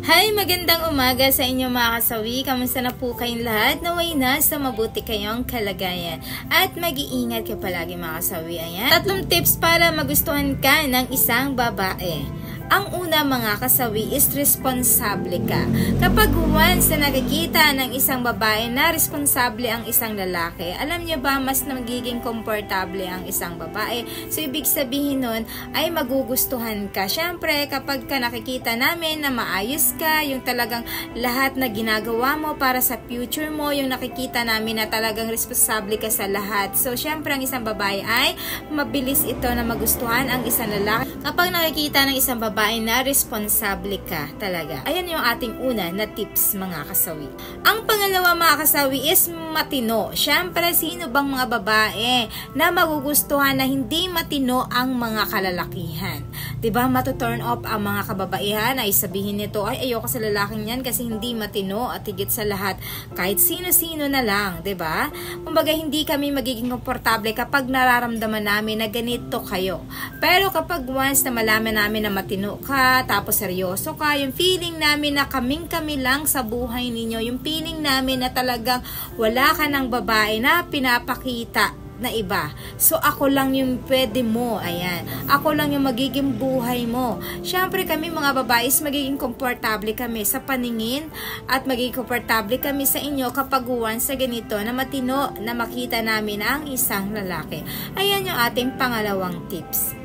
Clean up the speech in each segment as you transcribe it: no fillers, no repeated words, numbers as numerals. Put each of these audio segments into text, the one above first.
Hi! Magandang umaga sa inyo mga kasawi. Kamusta na po kayong lahat? Naway na sa mabuti kayong kalagayan. At mag-iingat kayo palagi mga kasawi. Ayan. 3 tips para magustuhan ka ng isang babae. Ang una mga kasawi is responsable ka. Kapag once na nakikita ng isang babae na responsable ang isang lalaki, alam niyo ba mas magiging komportable ang isang babae. So ibig sabihin nun ay magugustuhan ka. Syempre kapag ka nakikita namin na maayos ka, yung talagang lahat na ginagawa mo para sa future mo, yung nakikita namin na talagang responsable ka sa lahat. So syempre ang isang babae ay mabilis ito na magustuhan ang isang lalaki. Kapag nakikita ng isang babae na responsable ka talaga. Ayan yung ating una na tips mga kasawi. Ang pangalawa mga kasawi is matino. Syempre, sino bang mga babae na magugustuhan na hindi matino ang mga kalalakihan? Diba, matuturn off ang mga kababaihan ay sabihin nito, ay ayoko sa lalaking yan kasi hindi matino at higit sa lahat kahit sino-sino na lang, diba? Kumbaga, hindi kami magiging komportable kapag nararamdaman namin na ganito kayo. Pero kapag once na malaman namin na matino ka, tapos seryoso ka, yung feeling namin na kaming-kami lang sa buhay ninyo, yung feeling namin na talagang wala ka ng babae na pinapakita na iba. So, ako lang yung pwede mo. Ayan. Ako lang yung magiging buhay mo. Siyempre, kami mga babae is magiging komportable kami sa paningin at magiging komportable kami sa inyo kapag once sa ganito na matino na makita namin ang isang lalaki. Ayan yung ating pangalawang tips.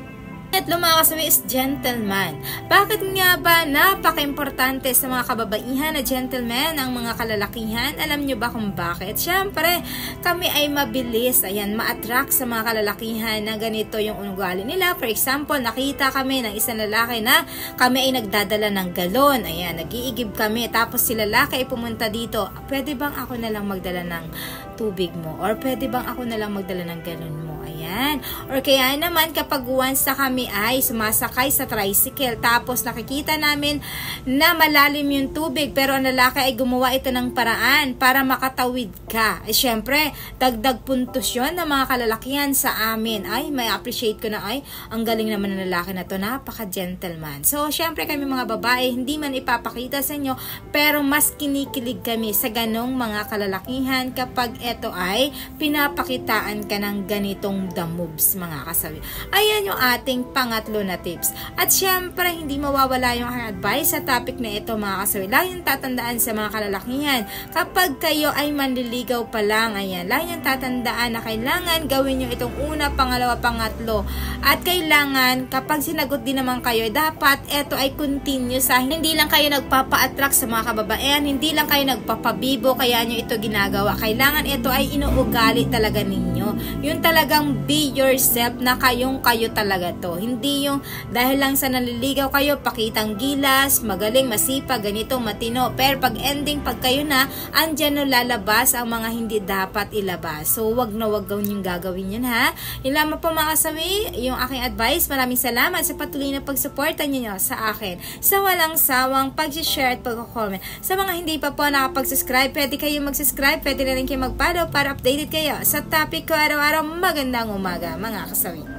At mga kasawi is gentleman. Bakit nga ba napaka-importante sa mga kababaihan na gentleman ang mga kalalakihan? Alam nyo ba kung bakit? Siyempre, kami ay mabilis, ayan, ma-attract sa mga kalalakihan na ganito yung ugali nila. For example, nakita kami ng isang lalaki na kami ay nagdadala ng galon. Ayan, nag-iigib kami. Tapos si lalaki ay pumunta dito. Pwede bang ako na lang magdala ng tubig mo? Or pwede bang ako na lang magdala ng galon mo? Ayan. Or kaya naman kapag once na kami ay sumasakay sa tricycle tapos nakikita namin na malalim yung tubig pero ang lalaki ay gumawa ito ng paraan para makatawid ka. Syempre, dagdag puntos yun ng mga kalalakihan sa amin. Ay, may appreciate ko na ay, ang galing naman ng lalaki na to, napaka-gentleman. So, syempre kami mga babae, hindi man ipapakita sa inyo pero mas kinikilig kami sa ganong mga kalalakihan kapag ito ay pinapakitaan ka ng ganitong the moves mga kasawi. Ayan yung ating pangatlo na tips. At syempre, hindi mawawala yung advice sa topic na ito mga kasawi. Lagi yung tatandaan sa mga kalalakihan. Kapag kayo ay manliligaw pa lang, ayan, lagi yung tatandaan na kailangan gawin nyo itong una, pangalawa, pangatlo. At kailangan, kapag sinagot din naman kayo, dapat ito ay continuous. Hindi lang kayo nagpapa-attract sa mga kababaihan, hindi lang kayo nagpapabibo, kaya nyo ito ginagawa. Kailangan ito ay inuugali talaga ninyo. Yung talagang be yourself na kayong kayo talaga to. Hindi yung dahil lang sa naliligaw kayo, pakitang gilas, magaling, masipag, ganito, matino. Pero pag ending, pag kayo na, andyan no lalabas ang mga hindi dapat ilabas. So, wag na wag yung gagawin yun ha. Yun lamang po mga kasawi, yung aking advice. Maraming salamat sa patuloy na pagsuporta niyo sa akin. Sa walang sawang pag-share at pag-comment. Sa mga hindi pa po nakapag-subscribe, pwede kayo mag-subscribe, pwede na rin kayo mag-follow para updated kayo sa topic ko araw-araw. Magandang umaga mga kasawi.